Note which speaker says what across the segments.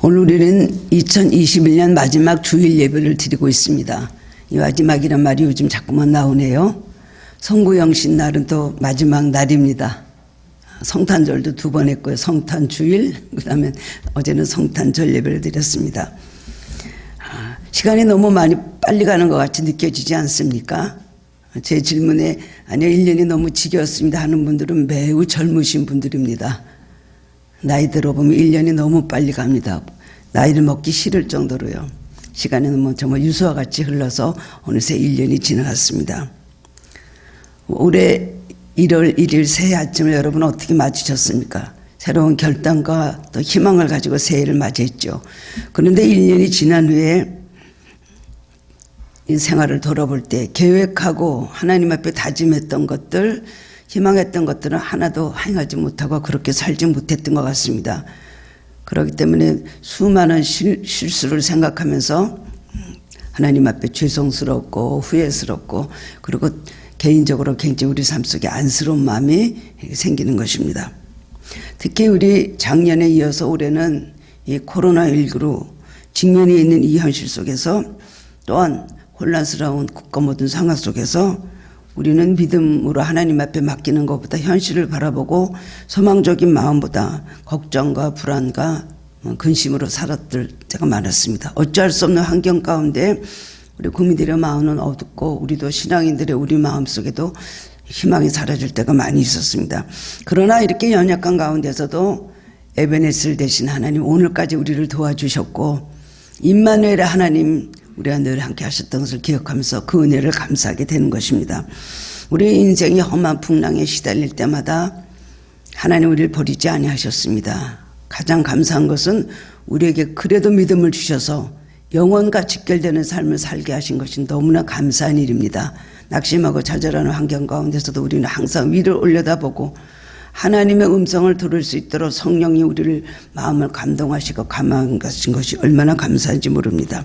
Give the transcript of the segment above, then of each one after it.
Speaker 1: 오늘 우리는 2021년 마지막 주일 예배를 드리고 있습니다. 이 마지막이란 말이 요즘 자꾸만 나오네요. 성구영신 날은 또 마지막 날입니다. 성탄절도 2번 했고요. 성탄주일, 그 다음에 어제는 성탄절 예배를 드렸습니다. 시간이 너무 많이 빨리 가는 것 같이 느껴지지 않습니까? 제 질문에 아니요 1년이 너무 지겹습니다 하는 분들은 매우 젊으신 분들입니다. 나이 들어보면 1년이 너무 빨리 갑니다. 나이를 먹기 싫을 정도로요. 시간이 너무 정말 유수와 같이 흘러서 어느새 1년이 지나갔습니다. 올해 1월 1일 새해 아침을 여러분 어떻게 맞으셨습니까? 새로운 결단과 또 희망을 가지고 새해를 맞이했죠. 그런데 1년이 지난 후에 이 생활을 돌아볼 때 계획하고 하나님 앞에 다짐했던 것들, 희망했던 것들은 하나도 행하지 못하고 그렇게 살지 못했던 것 같습니다. 그렇기 때문에 수많은 실수를 생각하면서 하나님 앞에 죄송스럽고 후회스럽고 그리고 개인적으로 굉장히 우리 삶 속에 안쓰러운 마음이 생기는 것입니다. 특히 우리 작년에 이어서 올해는 이 코로나19로 직면해 있는 이 현실 속에서 또한 혼란스러운 국가 모든 상황 속에서 우리는 믿음으로 하나님 앞에 맡기는 것보다 현실을 바라보고 소망적인 마음보다 걱정과 불안과 근심으로 살았을 때가 많았습니다. 어찌할 수 없는 환경 가운데 우리 국민들의 마음은 어둡고 우리도 신앙인들의 우리 마음속에도 희망이 사라질 때가 많이 있었습니다. 그러나 이렇게 연약한 가운데서도 에베네셀 되신 하나님 오늘까지 우리를 도와주셨고 임마누엘 하나님 우리와 늘 함께 하셨던 것을 기억하면서 그 은혜를 감사하게 되는 것입니다. 우리 인생이 험한 풍랑에 시달릴 때마다 하나님 우리를 버리지 아니하셨습니다. 가장 감사한 것은 우리에게 그래도 믿음을 주셔서 영원과 직결되는 삶을 살게 하신 것이 너무나 감사한 일입니다. 낙심하고 좌절하는 환경 가운데서도 우리는 항상 위를 올려다보고 하나님의 음성을 들을 수 있도록 성령이 우리를 마음을 감동하시고 감화하신 것이 얼마나 감사한지 모릅니다.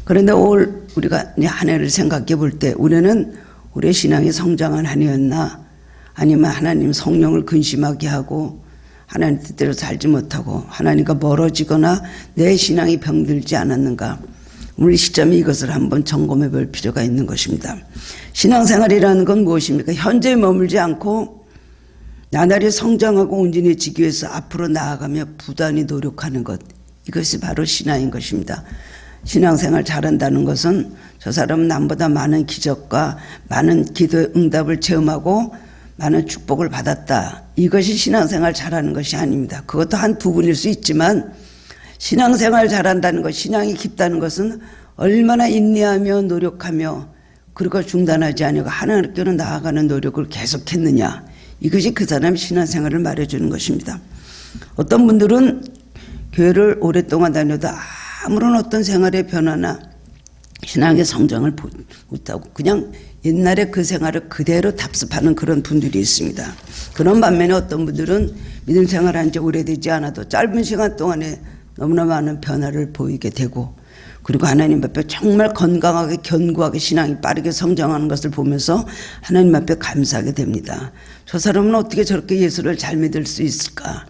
Speaker 1: 그런데 올 우리가 한 해를 생각해 볼 때 우리는 우리의 신앙이 성장한 한 해였나 아니면 하나님 성령을 근심하게 하고 하나님 뜻대로 살지 못하고 하나님과 멀어지거나 내 신앙이 병들지 않았는가 우리 시점에 이것을 한번 점검해 볼 필요가 있는 것입니다. 신앙생활이라는 건 무엇입니까? 현재에 머물지 않고 나날이 성장하고 온전해지기 위해서 앞으로 나아가며 부단히 노력하는 것 이것이 바로 신앙인 것입니다. 신앙생활 잘한다는 것은 저 사람은 남보다 많은 기적과 많은 기도의 응답을 체험하고 많은 축복을 받았다. 이것이 신앙생활 잘하는 것이 아닙니다. 그것도 한 부분일 수 있지만 신앙생활 잘한다는 것, 신앙이 깊다는 것은 얼마나 인내하며 노력하며 그리고 중단하지 아니고 하나님께로 나아가는 노력을 계속했느냐. 이것이 그 사람의 신앙생활을 말해주는 것입니다. 어떤 분들은 교회를 오랫동안 다녀도 아무런 어떤 생활의 변화나 신앙의 성장을 못하고 그냥 옛날에 그 생활을 그대로 답습하는 그런 분들이 있습니다. 그런 반면에 어떤 분들은 믿음 생활한 지 오래되지 않아도 짧은 시간 동안에 너무나 많은 변화를 보이게 되고 그리고 하나님 앞에 정말 건강하게 견고하게 신앙이 빠르게 성장하는 것을 보면서 하나님 앞에 감사하게 됩니다. 저 사람은 어떻게 저렇게 예수를 잘 믿을 수 있을까?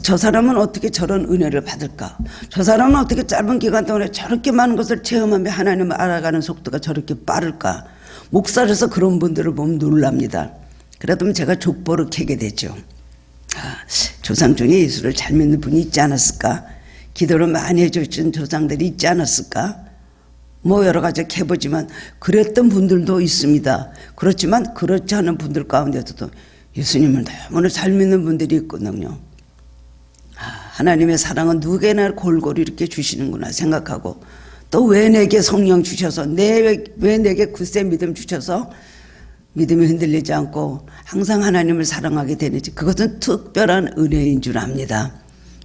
Speaker 1: 저 사람은 어떻게 저런 은혜를 받을까? 저 사람은 어떻게 짧은 기간 동안에 저렇게 많은 것을 체험하며 하나님을 알아가는 속도가 저렇게 빠를까? 목살에서 그런 분들을 보면 놀랍니다. 그러다 제가 족보를 캐게 되죠. 조상 중에 예수를 잘 믿는 분이 있지 않았을까? 기도를 많이 해주신 조상들이 있지 않았을까? 뭐 여러 가지 해보지만 그랬던 분들도 있습니다. 그렇지만 그렇지 않은 분들 가운데서도 예수님을 너무나 잘 믿는 분들이 있거든요. 하나님의 사랑은 누구에나 골고루 이렇게 주시는구나 생각하고 또 왜 내게 성령 주셔서 왜 내게 굳세 믿음 주셔서 믿음이 흔들리지 않고 항상 하나님을 사랑하게 되는지 그것은 특별한 은혜인 줄 압니다.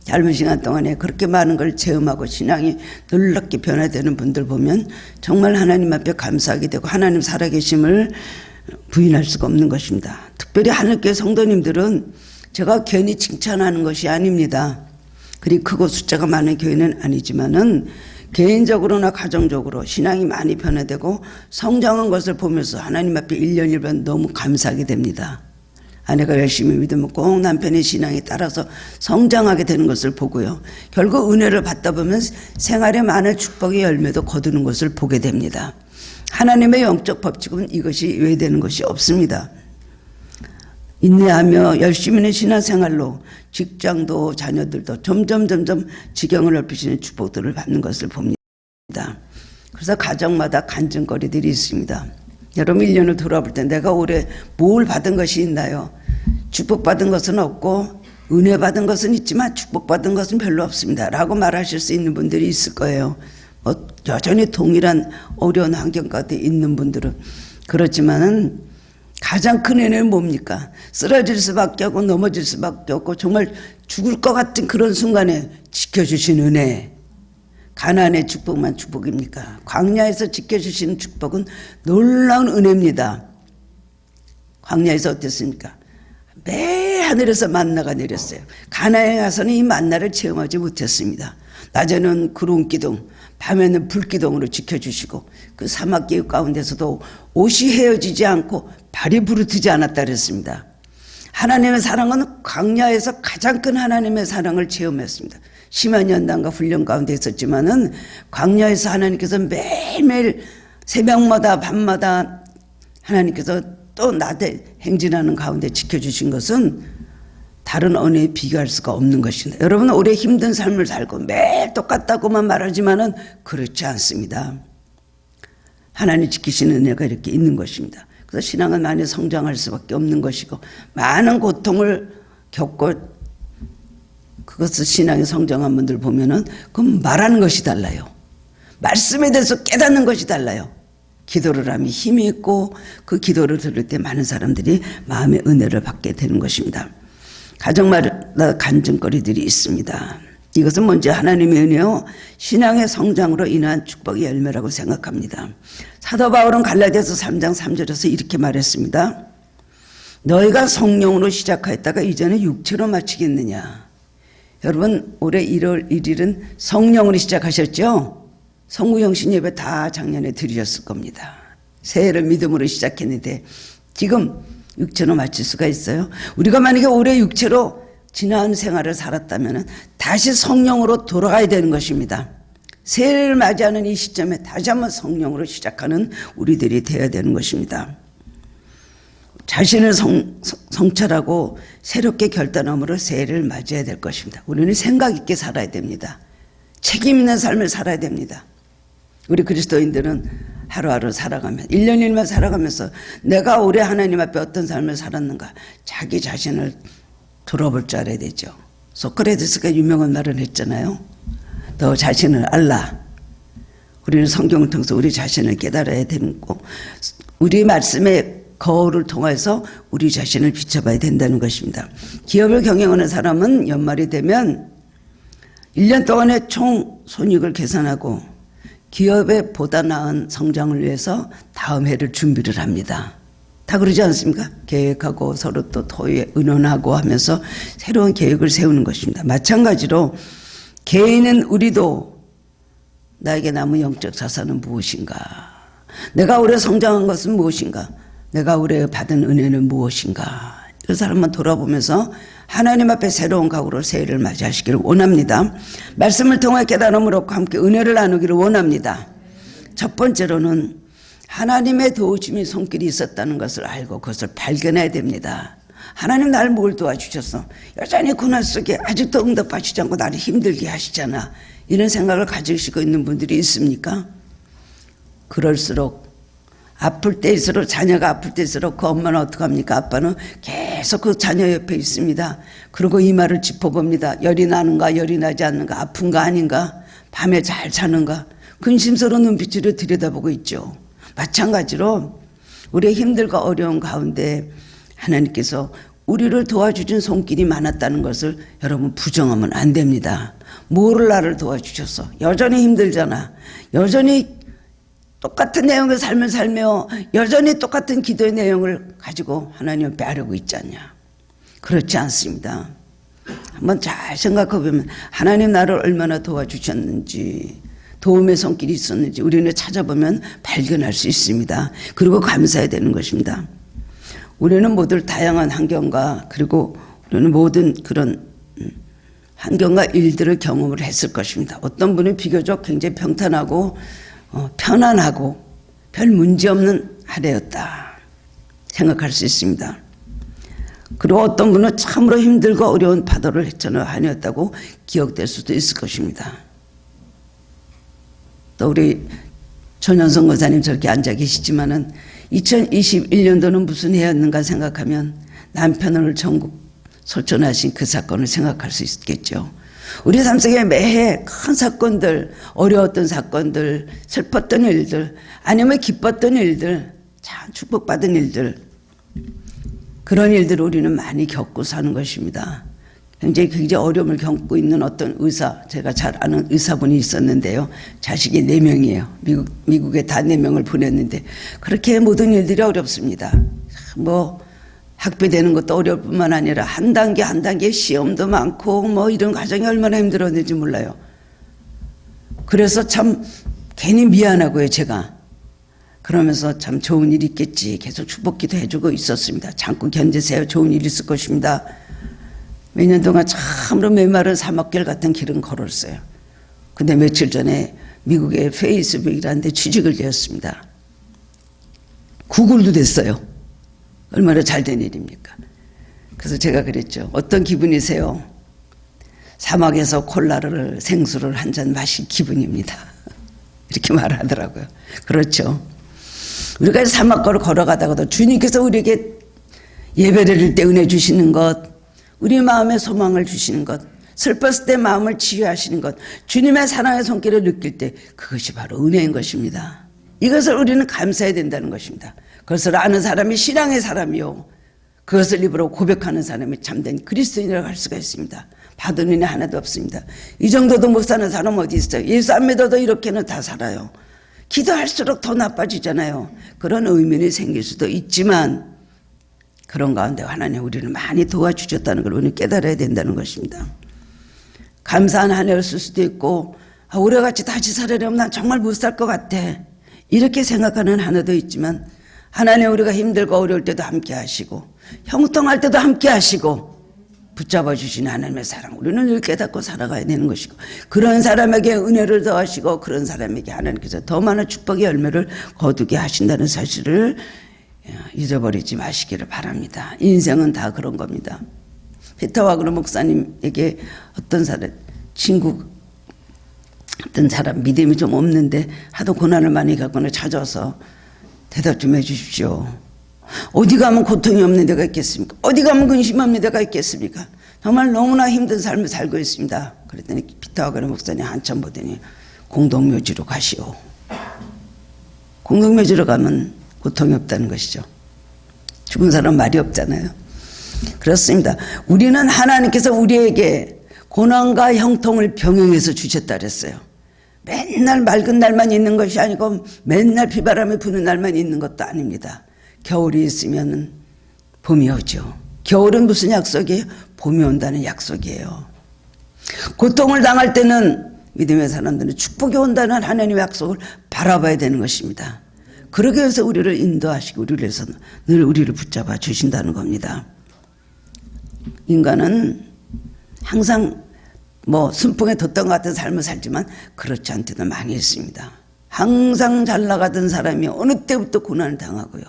Speaker 1: 짧은 시간 동안에 그렇게 많은 걸 체험하고 신앙이 놀랍게 변화되는 분들 보면 정말 하나님 앞에 감사하게 되고 하나님 살아계심을 부인할 수가 없는 것입니다. 특별히 하늘교회 성도님들은 제가 괜히 칭찬하는 것이 아닙니다. 그리 크고 숫자가 많은 교회는 아니지만은 개인적으로나 가정적으로 신앙이 많이 변화되고 성장한 것을 보면서 하나님 앞에 1년 1번 너무 감사하게 됩니다. 아내가 열심히 믿으면 꼭 남편의 신앙에 따라서 성장하게 되는 것을 보고요. 결국 은혜를 받다 보면 생활에 많은 축복의 열매도 거두는 것을 보게 됩니다. 하나님의 영적 법칙은 이것이 외되는 것이 없습니다. 인내하며 열심히 있는 신앙생활로 직장도 자녀들도 점점 지경을 넓히시는 축복들을 받는 것을 봅니다. 그래서 가정마다 간증거리들이 있습니다. 여러분 1년을 돌아볼 때 내가 올해 뭘 받은 것이 있나요? 축복받은 것은 없고 은혜 받은 것은 있지만 축복받은 것은 별로 없습니다 라고 말하실 수 있는 분들이 있을 거예요. 여전히 동일한 어려운 환경 가운데 있는 분들은. 그렇지만은 가장 큰 은혜는 뭡니까? 쓰러질 수밖에 없고 넘어질 수밖에 없고 정말 죽을 것 같은 그런 순간에 지켜주신 은혜. 가나안의 축복만 축복입니까? 광야에서 지켜주시는 축복은 놀라운 은혜입니다. 광야에서 어땠습니까? 매 하늘에서 만나가 내렸어요. 가나안에 가서는 이 만나를 체험하지 못했습니다. 낮에는 구름 기둥, 밤에는 불 기둥으로 지켜주시고 그 사막길 가운데서도 옷이 헤어지지 않고 발이 부르트지 않았다 그랬습니다. 하나님의 사랑은 광야에서 가장 큰 하나님의 사랑을 체험했습니다. 심한 연단과 훈련 가운데 있었지만은 광야에서 하나님께서 매일매일 새벽마다 밤마다 하나님께서 또 낮에 행진하는 가운데 지켜주신 것은 다른 언어에 비교할 수가 없는 것입니다. 여러분 오래 힘든 삶을 살고 매일 똑같다고만 말하지만은 그렇지 않습니다. 하나님 지키시는 은혜가 이렇게 있는 것입니다. 그래서 신앙은 많이 성장할 수밖에 없는 것이고 많은 고통을 겪고 그것을 신앙이 성장한 분들 보면은 그건 말하는 것이 달라요. 말씀에 대해서 깨닫는 것이 달라요. 기도를 하면 힘이 있고 그 기도를 들을 때 많은 사람들이 마음의 은혜를 받게 되는 것입니다. 가정마다 간증거리들이 있습니다. 이것은 먼저 하나님의 은혜요 신앙의 성장으로 인한 축복의 열매라고 생각합니다. 사도 바울은 갈라디아서 3장 3절에서 이렇게 말했습니다. 너희가 성령으로 시작하였다가 이제는 육체로 마치겠느냐. 여러분 올해 1월 1일은 성령으로 시작하셨죠? 성구영신 예배 다 작년에 드리셨을 겁니다. 새해를 믿음으로 시작했는데 지금 육체로 마칠 수가 있어요? 우리가 만약에 올해 육체로 지난 생활을 살았다면 다시 성령으로 돌아가야 되는 것입니다. 새해를 맞이하는 이 시점에 다시 한번 성령으로 시작하는 우리들이 되어야 되는 것입니다. 자신을 성찰하고 새롭게 결단함으로 새해를 맞이해야 될 것입니다. 우리는 생각 있게 살아야 됩니다. 책임 있는 삶을 살아야 됩니다. 우리 그리스도인들은 하루하루 살아가면서 1년 1년 살아가면서 내가 올해 하나님 앞에 어떤 삶을 살았는가 자기 자신을 돌아볼 줄 알아야 되죠. 소크라테스가 유명한 말을 했잖아요. 너 자신을 알라. 우리는 성경을 통해서 우리 자신을 깨달아야 되는 거 우리 말씀의 거울을 통해서 우리 자신을 비춰봐야 된다는 것입니다. 기업을 경영하는 사람은 연말이 되면 1년 동안의 총 손익을 계산하고 기업의 보다 나은 성장을 위해서 다음 해를 준비를 합니다. 다 그러지 않습니까? 계획하고 서로 또 토의에 의논하고 하면서 새로운 계획을 세우는 것입니다. 마찬가지로 개인은 우리도 나에게 남은 영적 자산은 무엇인가? 내가 올해 성장한 것은 무엇인가? 내가 올해 받은 은혜는 무엇인가? 그래서 한번 돌아보면서 하나님 앞에 새로운 각오로 새해를 맞이하시기를 원합니다. 말씀을 통해 깨달음으로 함께 은혜를 나누기를 원합니다. 첫 번째로는 하나님의 도우심이 손길이 있었다는 것을 알고 그것을 발견해야 됩니다. 하나님 나를 뭘 도와주셨어? 여전히 고난 속에 아직도 응답하시지 않고 나를 힘들게 하시잖아. 이런 생각을 가지시고 있는 분들이 있습니까? 그럴수록 아플 때일수록 자녀가 아플 때일수록 그 엄마는 어떡합니까? 아빠는 계속 그 자녀 옆에 있습니다. 그리고 이 말을 짚어봅니다. 열이 나는가 열이 나지 않는가 아픈가 아닌가 밤에 잘 자는가 근심스러운 눈빛으로 들여다보고 있죠. 마찬가지로 우리의 힘들고 어려운 가운데 하나님께서 우리를 도와주신 손길이 많았다는 것을 여러분 부정하면 안 됩니다. 뭐를 나를 도와주셨어? 여전히 힘들잖아. 여전히 똑같은 내용의 삶을 살며 여전히 똑같은 기도의 내용을 가지고 하나님 앞에 하려고 있지 않냐. 그렇지 않습니다. 한번 잘 생각해 보면 하나님 나를 얼마나 도와주셨는지 도움의 손길이 있었는지 우리는 찾아보면 발견할 수 있습니다. 그리고 감사해야 되는 것입니다. 우리는 모두 다양한 환경과 그리고 우리는 모든 그런 환경과 일들을 경험을 했을 것입니다. 어떤 분은 비교적 굉장히 평탄하고 편안하고 별 문제없는 한 해였다 생각할 수 있습니다. 그리고 어떤 분은 참으로 힘들고 어려운 파도를 헤쳐는 한 해였다고 기억될 수도 있을 것입니다. 또 우리 전현성 권사님 저렇게 앉아 계시지만은 2021년도는 무슨 해였는가 생각하면 남편을 전국 소천하신 그 사건을 생각할 수 있겠죠. 우리 삶 속에 매해 큰 사건들, 어려웠던 사건들, 슬펐던 일들, 아니면 기뻤던 일들, 참 축복받은 일들, 그런 일들을 우리는 많이 겪고 사는 것입니다. 굉장히 어려움을 겪고 있는 어떤 의사, 제가 잘 아는 의사분이 있었는데요. 자식이 4명이에요. 미국에 다 4명을 보냈는데 그렇게 모든 일들이 어렵습니다. 학비되는 것도 어려울 뿐만 아니라 한 단계 한 단계 시험도 많고 이런 과정이 얼마나 힘들었는지 몰라요. 그래서 참 괜히 미안하고요, 제가. 그러면서 참 좋은 일이 있겠지 계속 축복기도 해주고 있었습니다. 참고 견디세요. 좋은 일이 있을 것입니다. 몇 년 동안 참으로 메마른 사막길 같은 길은 걸었어요. 근데 며칠 전에 미국의 페이스북이라는 데 취직을 되었습니다. 구글도 됐어요. 얼마나 잘된 일입니까? 그래서 제가 그랬죠. 어떤 기분이세요? 사막에서 콜라를 생수를 한 잔 마신 기분입니다. 이렇게 말하더라고요. 그렇죠. 우리가 사막걸을 걸어가다가도 주님께서 우리에게 예배드릴 때 은혜 주시는 것, 우리 마음에 소망을 주시는 것, 슬펐을 때 마음을 치유하시는 것, 주님의 사랑의 손길을 느낄 때 그것이 바로 은혜인 것입니다. 이것을 우리는 감사해야 된다는 것입니다. 그것을 아는 사람이 신앙의 사람이요, 그것을 입으로 고백하는 사람이 참된 그리스도인이라고 할 수가 있습니다. 받은 은혜 하나도 없습니다. 이 정도도 못 사는 사람 어디 있어요? 예수 안 믿어도 이렇게는 다 살아요. 기도할수록 더 나빠지잖아요. 그런 의문이 생길 수도 있지만 그런 가운데 하나님 우리를 많이 도와주셨다는 걸 우리는 깨달아야 된다는 것입니다. 감사한 한 해였을 수도 있고 올해같이 다시 살아려면 난 정말 못 살 것 같아 이렇게 생각하는 한 해도 있지만 하나님 우리가 힘들고 어려울 때도 함께 하시고 형통할 때도 함께 하시고 붙잡아 주신 하나님의 사랑 우리는 늘 깨닫고 살아가야 되는 것이고 그런 사람에게 은혜를 더하시고 그런 사람에게 하나님께서 더 많은 축복의 열매를 거두게 하신다는 사실을 잊어버리지 마시기를 바랍니다. 인생은 다 그런 겁니다. 피터 와그너 목사님에게 어떤 사람 친구 어떤 사람 믿음이 좀 없는데 하도 고난을 많이 겪고는 찾아와서 대답 좀 해 주십시오. 어디 가면 고통이 없는 데가 있겠습니까? 어디 가면 근심 없는 데가 있겠습니까? 정말 너무나 힘든 삶을 살고 있습니다. 그랬더니 피터 와그너 목사님 한참 보더니 공동묘지로 가시오. 공동묘지로 가면 고통이 없다는 것이죠. 죽은 사람 말이 없잖아요. 그렇습니다. 우리는 하나님께서 우리에게 고난과 형통을 병행해서 주셨다 그랬어요. 맨날 맑은 날만 있는 것이 아니고 맨날 비바람이 부는 날만 있는 것도 아닙니다. 겨울이 있으면 봄이 오죠. 겨울은 무슨 약속이에요? 봄이 온다는 약속이에요. 고통을 당할 때는 믿음의 사람들은 축복이 온다는 하나님의 약속을 바라봐야 되는 것입니다. 그러기 위해서 우리를 인도하시고 우리를 위해서 늘 우리를 붙잡아 주신다는 겁니다. 인간은 항상 순풍에 뒀던 것 같은 삶을 살지만 그렇지 않은 때도 많이 있습니다. 항상 잘 나가던 사람이 어느 때부터 고난을 당하고요.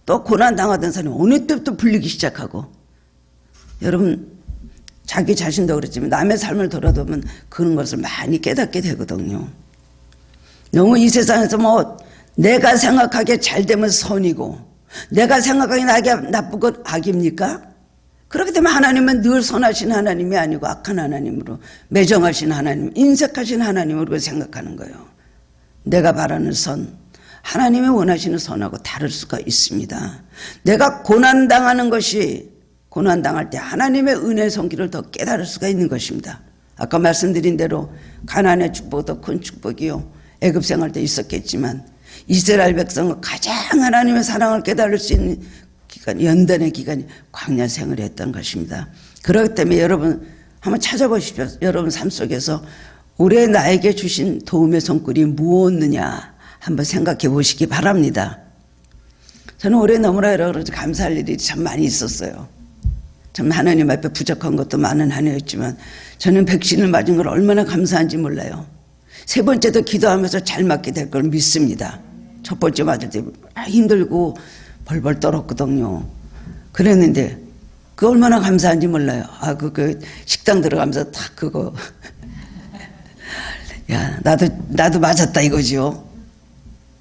Speaker 1: 또 고난 당하던 사람이 어느 때부터 불리기 시작하고 여러분 자기 자신도 그렇지만 남의 삶을 돌아보면 그런 것을 많이 깨닫게 되거든요. 너무 이 세상에서 내가 생각하기에 잘 되면 선이고 내가 생각하기에 나에게 나쁘고 악입니까? 그렇게 되면 하나님은 늘 선하신 하나님이 아니고 악한 하나님으로 매정하신 하나님, 인색하신 하나님으로 생각하는 거예요. 내가 바라는 선, 하나님이 원하시는 선하고 다를 수가 있습니다. 내가 고난당하는 것이 고난당할 때 하나님의 은혜의 손길을 더 깨달을 수가 있는 것입니다. 아까 말씀드린 대로 가나안의 축복도 큰 축복이요. 애굽 생활 때 있었겠지만 이스라엘 백성은 가장 하나님의 사랑을 깨달을 수 있는 기간, 연단의 기간이 광야 생활을 했던 것입니다. 그렇기 때문에 여러분 한번 찾아보십시오. 여러분 삶 속에서 올해 나에게 주신 도움의 손길이 무엇느냐 한번 생각해 보시기 바랍니다. 저는 올해 너무나 여러 가지 감사할 일이 참 많이 있었어요. 참 하나님 앞에 부족한 것도 많은 한 해였지만 저는 백신을 맞은 걸 얼마나 감사한지 몰라요. 세 번째도 기도하면서 잘 맞게 될 걸 믿습니다. 첫 번째 맞을 때 힘들고 벌벌 떨었거든요. 그랬는데 그 얼마나 감사한지 몰라요. 그 식당 들어가면서 딱 그거 야 나도 맞았다 이거죠.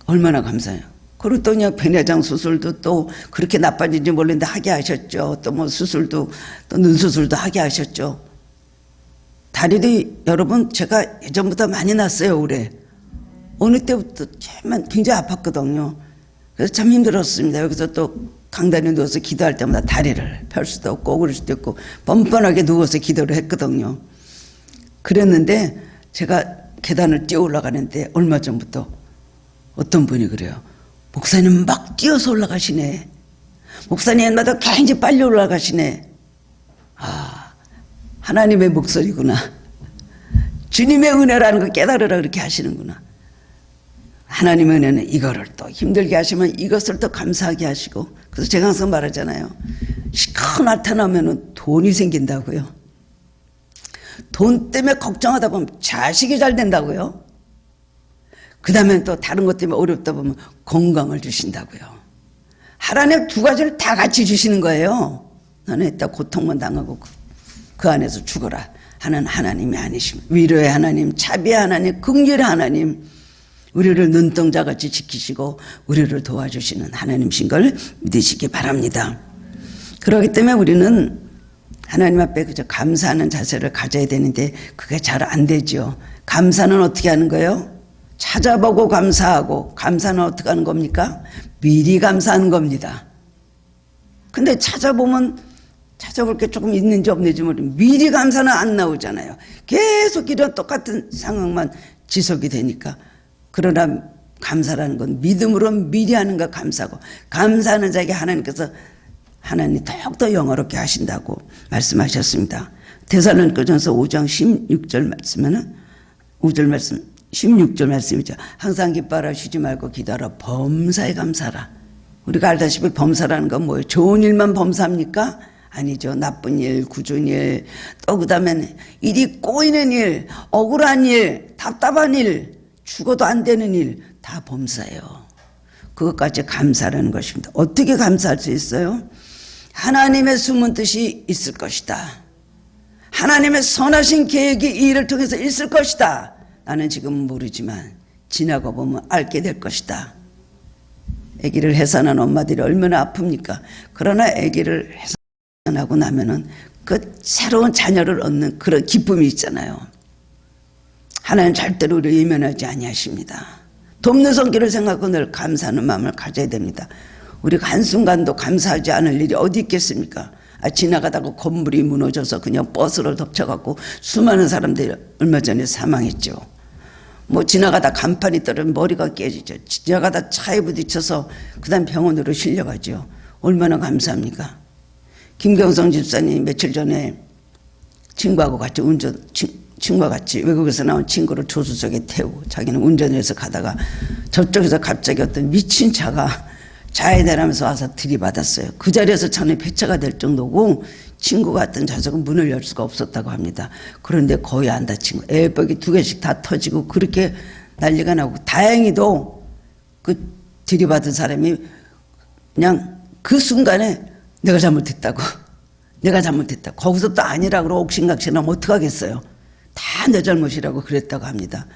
Speaker 1: 얼마나 감사해요. 그리고 또 그냥 백내장 수술도 또 그렇게 나빠진지 몰랐는데 하게 하셨죠. 또 뭐 수술도 또 눈 수술도 하게 하셨죠. 다리도 여러분 제가 예전보다 많이 났어요. 올해 어느 때부터 굉장히 아팠거든요. 그래서 참 힘들었습니다. 여기서 또 강단에 누워서 기도할 때마다 다리를 펼 수도 없고 오그릴 수도 있고 뻔뻔하게 누워서 기도를 했거든요. 그랬는데 제가 계단을 뛰어 올라가는데 얼마 전부터 어떤 분이 그래요. 목사님 막 뛰어서 올라가시네. 목사님마다 굉장히 빨리 올라가시네. 하나님의 목소리구나. 주님의 은혜라는 거 깨달으라 그렇게 하시는구나. 하나님의 은혜는 이거를 또 힘들게 하시면 이것을 또 감사하게 하시고, 그래서 제가 항상 말하잖아요. 시커 나타나면 돈이 생긴다고요. 돈 때문에 걱정하다 보면 자식이 잘 된다고요. 그 다음에 또 다른 것 때문에 어렵다 보면 건강을 주신다고요. 하나님 두 가지를 다 같이 주시는 거예요. 너는 이따 고통만 당하고 그 안에서 죽어라 하는 하나님이 아니시면, 위로의 하나님, 자비의 하나님, 긍휼의 하나님, 우리를 눈동자같이 지키시고 우리를 도와주시는 하나님이신 걸 믿으시기 바랍니다. 그렇기 때문에 우리는 하나님 앞에 그저 감사하는 자세를 가져야 되는데 그게 잘 안 되죠. 감사는 어떻게 하는 거예요? 찾아보고 감사하고, 감사는 어떻게 하는 겁니까? 미리 감사하는 겁니다. 근데 찾아보면 찾아볼 게 조금 있는지 없는지 모르면 미리 감사는 안 나오잖아요. 계속 이런 똑같은 상황만 지속이 되니까. 그러나 감사라는 건 믿음으로 미리 하는 거 감사고, 감사하는 자에게 하나님께서 하나님 더욱더 영화롭게 하신다고 말씀하셨습니다. 데살로니가전서 5장 16절 말씀에는 5절 말씀 16절 말씀이죠. 항상 기뻐하라, 쉬지 말고 기도하라, 범사에 감사하라. 우리가 알다시피 범사라는 건 뭐예요? 좋은 일만 범사합니까? 아니죠. 나쁜 일, 굳은 일, 또 그 다음에 일이 꼬이는 일, 억울한 일, 답답한 일, 죽어도 안 되는 일, 다 범사예요. 그것까지 감사라는 것입니다. 어떻게 감사할 수 있어요? 하나님의 숨은 뜻이 있을 것이다. 하나님의 선하신 계획이 이 일을 통해서 있을 것이다. 나는 지금 모르지만 지나고 보면 알게 될 것이다. 아기를 해산한 엄마들이 얼마나 아픕니까? 그러나 아기를 해산하고 나면은 그 새로운 자녀를 얻는 그런 기쁨이 있잖아요. 하나님 절대로 우리를 외면하지 아니하십니다. 돕는 손길을 생각하고 늘 감사하는 마음을 가져야 됩니다. 우리가 한순간도 감사하지 않을 일이 어디 있겠습니까? 지나가다가 건물이 무너져서 그냥 버스를 덮쳐갖고 수많은 사람들이 얼마 전에 사망했죠. 뭐 지나가다 간판이 떨어지면 머리가 깨지죠. 지나가다 차에 부딪혀서 그 다음 병원으로 실려가죠. 얼마나 감사합니까? 김경성 집사님 며칠 전에 친구하고 같이 친구와 같이 외국에서 나온 친구를 조수석에 태우고 자기는 운전을 해서 가다가 저쪽에서 갑자기 어떤 미친 차가 좌회전하면서 와서 들이받았어요. 그 자리에서 차는 폐차가 될 정도고 친구가 왔던 좌석은 문을 열 수가 없었다고 합니다. 그런데 거의 안 다친 거. 에어백이 2개씩 다 터지고 그렇게 난리가 나고, 다행히도 그 들이받은 사람이 그냥 그 순간에 내가 잘못했다고, 내가 잘못했다. 거기서 또 아니라 그러고 옥신각신하면 어떡하겠어요. 다 내 잘못이라고 그랬다고 합니다.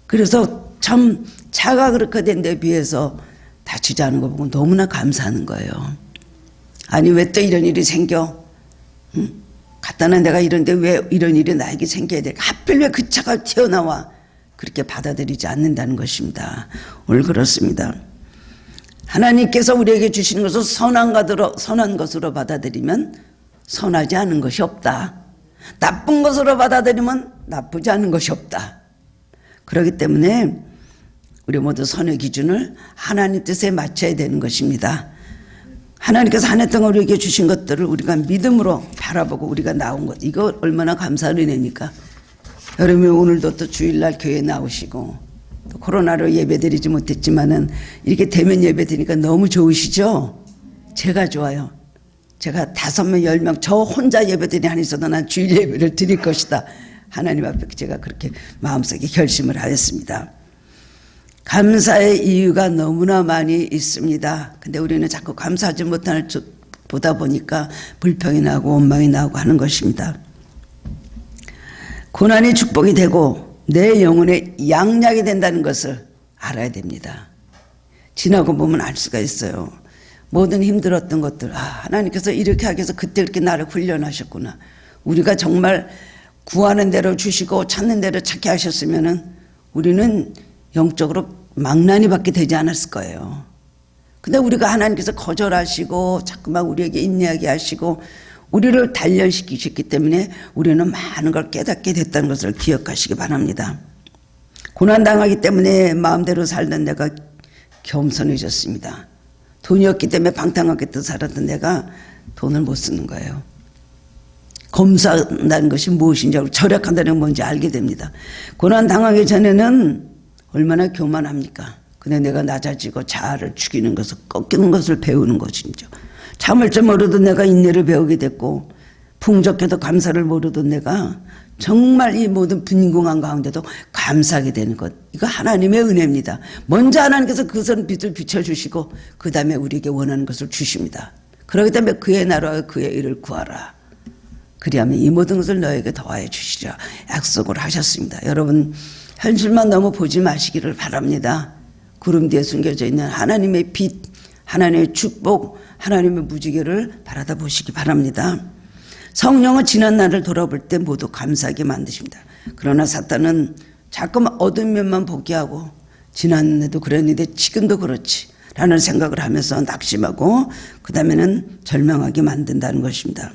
Speaker 1: 그래서 참 차가 그렇게 된 데 비해서 다치지 않은 거 보고 너무나 감사하는 거예요. 아니 왜 또 이런 일이 생겨? 갖다는 내가 이런데 왜 이런 일이 나에게 생겨야 될까? 하필 왜 그 차가 튀어나와? 그렇게 받아들이지 않는다는 것입니다. 오늘 그렇습니다. 하나님께서 우리에게 주시는 것을 선한 것으로 받아들이면 선하지 않은 것이 없다. 나쁜 것으로 받아들이면 나쁘지 않은 것이 없다. 그렇기 때문에 우리 모두 선의 기준을 하나님 뜻에 맞춰야 되는 것입니다. 하나님께서 한 해 동안 우리에게 주신 것들을 우리가 믿음으로 바라보고 우리가 나온 것, 이거 얼마나 감사한 은혜입니까? 여러분 오늘도 또 주일날 교회에 나오시고 또 코로나로 예배드리지 못했지만은 이렇게 대면 예배드리니까 너무 좋으시죠? 제가 좋아요. 제가 5명, 10명 저 혼자 예배드리니 안 있어도 난 주일 예배를 드릴 것이다. 하나님 앞에 제가 그렇게 마음속에 결심을 하였습니다. 감사의 이유가 너무나 많이 있습니다. 근데 우리는 자꾸 감사하지 못하는 보다 보니까 불평이 나고 원망이 나고 하는 것입니다. 고난이 축복이 되고 내 영혼의 양약이 된다는 것을 알아야 됩니다. 지나고 보면 알 수가 있어요. 모든 힘들었던 것들, 하나님께서 이렇게 하기 위해서 그때 이렇게 나를 훈련하셨구나. 우리가 정말 구하는 대로 주시고 찾는 대로 찾게 하셨으면은 우리는 영적으로 망나니 받게 되지 않았을 거예요. 근데 우리가 하나님께서 거절하시고 자꾸만 우리에게 인내하게 하시고 우리를 단련시키셨기 때문에 우리는 많은 걸 깨닫게 됐다는 것을 기억하시기 바랍니다. 고난당하기 때문에 마음대로 살던 내가 겸손해졌습니다. 돈이 없기 때문에 방탕하게 또 살았던 내가 돈을 못 쓰는 거예요. 검사한다는 것이 무엇인지 알고 절약한다는 게 뭔지 알게 됩니다. 고난당하기 전에는 얼마나 교만합니까? 근데 내가 낮아지고 자아를 죽이는 것을 꺾이는 것을 배우는 것이죠. 참을 줄 모르던 내가 인내를 배우게 됐고 풍족해도 감사를 모르던 내가 정말 이 모든 빈궁한 가운데도 감사하게 되는 것. 이거 하나님의 은혜입니다. 먼저 하나님께서 그것을 빛을 비춰주시고 그 다음에 우리에게 원하는 것을 주십니다. 그렇기 때문에 그의 나라와 그의 일을 구하라. 그리하면 이 모든 것을 너에게 더하여 주시리라 약속을 하셨습니다. 여러분 현실만 너무 보지 마시기를 바랍니다. 구름 뒤에 숨겨져 있는 하나님의 빛, 하나님의 축복, 하나님의 무지개를 바라다 보시기 바랍니다. 성령은 지난 날을 돌아볼 때 모두 감사하게 만드십니다. 그러나 사탄은 자꾸만 어두운 면만 보게 하고 지난해도 그랬는데 지금도 그렇지 라는 생각을 하면서 낙심하고 그 다음에는 절망하게 만든다는 것입니다.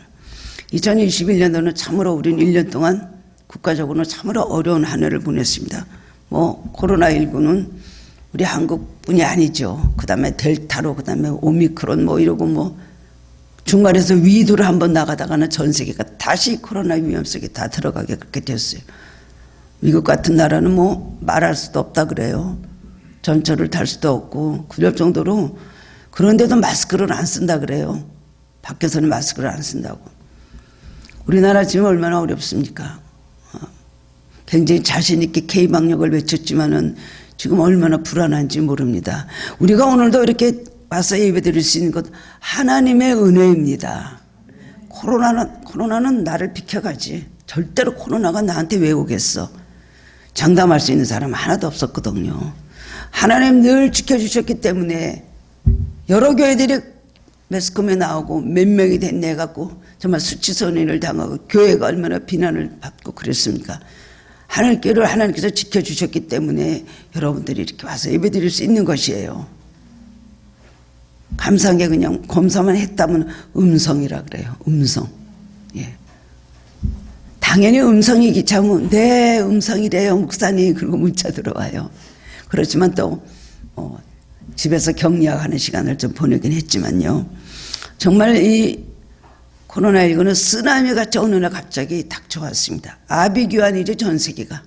Speaker 1: 2021년도는 참으로 우리는 1년 동안 국가적으로 참으로 어려운 한 해를 보냈습니다. 코로나19는 우리 한국뿐이 아니죠. 그 다음에 델타로, 그 다음에 오미크론 이러고 중간에서 위도를 한번 나가다가는 전 세계가 다시 코로나 위험 속에 다 들어가게 그렇게 됐어요. 미국 같은 나라는 말할 수도 없다 그래요. 전철을 탈 수도 없고 그럴 정도로 그런데도 마스크를 안 쓴다 그래요. 밖에서는 마스크를 안 쓴다고. 우리나라 지금 얼마나 어렵습니까? 굉장히 자신 있게 K방역을 외쳤지만은 지금 얼마나 불안한지 모릅니다. 우리가 오늘도 이렇게 와서 예배드릴 수 있는 것 하나님의 은혜입니다. 코로나는 나를 비켜가지. 절대로 코로나가 나한테 왜 오겠어. 장담할 수 있는 사람 하나도 없었거든요. 하나님 늘 지켜주셨기 때문에 여러 교회들이 매스컴에 나오고 몇 명이 됐네 갖고 정말 수치선언을 당하고 교회가 얼마나 비난을 받고 그랬습니까? 하나님께서 지켜주셨기 때문에 여러분들이 이렇게 와서 예배드릴 수 있는 것이에요. 감사한 게 그냥 검사만 했다면 음성이라 그래요. 음성. 예. 당연히 음성이 귀찮으면 네 음성이래요 목사님 그리고 문자 들어와요. 그렇지만 또 집에서 격려하는 시간을 좀 보내긴 했지만요. 정말 이 코로나19는 쓰나미 같이 어느 날 갑자기 닥쳐왔습니다. 아비규환이죠 전 세계가.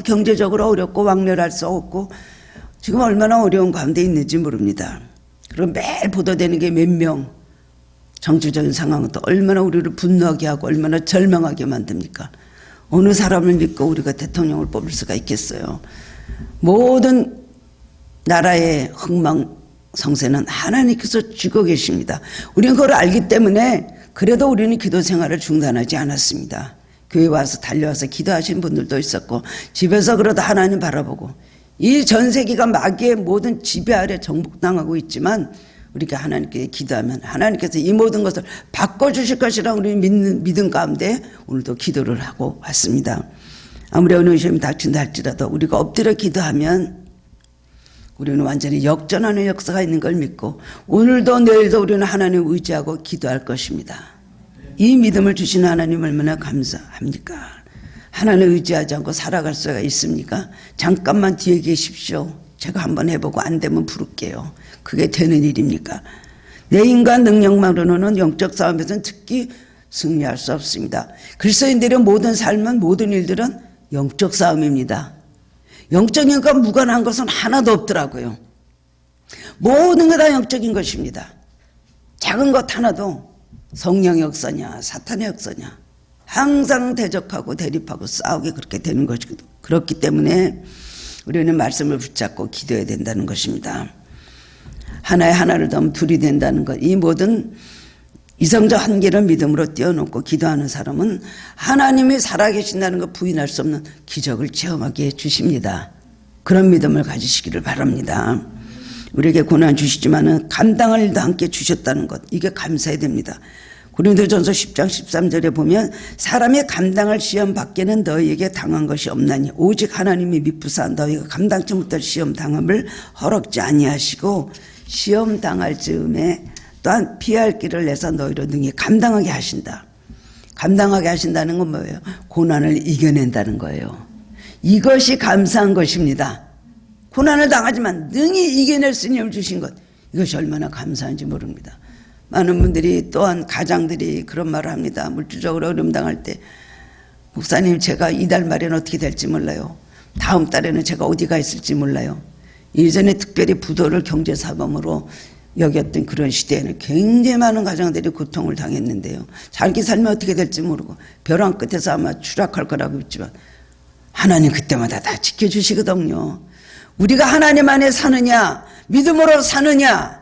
Speaker 1: 경제적으로 어렵고 왕래할 수 없고 지금 얼마나 어려운 가운데 있는지 모릅니다. 그리고 매일 보도되는 게 몇 명 정치적인 상황은 또 얼마나 우리를 분노하게 하고 얼마나 절망하게 만듭니까? 어느 사람을 믿고 우리가 대통령을 뽑을 수가 있겠어요. 모든 나라의 흥망성쇠는 하나님께서 쥐고 계십니다. 우리는 그걸 알기 때문에 그래도 우리는 기도 생활을 중단하지 않았습니다. 교회 와서 달려와서 기도하시는 분들도 있었고 집에서 그러다 하나님 바라보고 이 전 세계가 마귀의 모든 지배 아래 정복당하고 있지만 우리가 하나님께 기도하면 하나님께서 이 모든 것을 바꿔주실 것이라 우리 믿음 가운데 오늘도 기도를 하고 왔습니다. 아무리 어느 시험이 닥친다 할지라도 우리가 엎드려 기도하면 우리는 완전히 역전하는 역사가 있는 걸 믿고 오늘도 내일도 우리는 하나님을 의지하고 기도할 것입니다. 이 믿음을 주시는 하나님 얼마나 감사합니까? 하나님을 의지하지 않고 살아갈 수가 있습니까? 잠깐만 뒤에 계십시오. 제가 한번 해보고 안 되면 부를게요. 그게 되는 일입니까? 내 인간 능력만으로는 영적 싸움에서는 특히 승리할 수 없습니다. 그리스도인들의 모든 삶은 모든 일들은 영적 싸움입니다. 영적인 것과 무관한 것은 하나도 없더라고요. 모든 게 다 영적인 것입니다. 작은 것 하나도 성령의 역사냐 사탄의 역사냐 항상 대적하고 대립하고 싸우게 그렇게 되는 것이거든요. 그렇기 때문에 우리는 말씀을 붙잡고 기도해야 된다는 것입니다. 하나에 하나를 더하면 둘이 된다는 것, 이 모든 이성적 한계를 믿음으로 띄워놓고 기도하는 사람은 하나님이 살아계신다는 것 부인할 수 없는 기적을 체험하게 해주십니다. 그런 믿음을 가지시기를 바랍니다. 우리에게 고난 주시지만은 감당할 일도 함께 주셨다는 것, 이게 감사해야 됩니다. 고린도전서 10장 13절에 보면 사람이 감당할 시험 밖에는 너희에게 당한 것이 없나니 오직 하나님이 미쁘사 너희가 감당치 못할 시험 당함을 허락지 아니하시고 시험 당할 즈음에 또한 피할 길을 내서 너희로 능히 감당하게 하신다. 감당하게 하신다는 건 뭐예요? 고난을 이겨낸다는 거예요. 이것이 감사한 것입니다. 고난을 당하지만 능히 이겨낼 수 있는 힘을 주신 것, 이것이 얼마나 감사한지 모릅니다. 많은 분들이 또한 가장들이 그런 말을 합니다. 물질적으로 어려움 당할 때 목사님 제가 이달 말에는 어떻게 될지 몰라요. 다음 달에는 제가 어디가 있을지 몰라요. 예전에 특별히 부도를 경제사범으로 여겼던 그런 시대에는 굉장히 많은 가정들이 고통을 당했는데요. 자기 삶이 어떻게 될지 모르고 벼랑 끝에서 아마 추락할 거라고 믿지만 하나님 그때마다 다 지켜주시거든요. 우리가 하나님 안에 사느냐 믿음으로 사느냐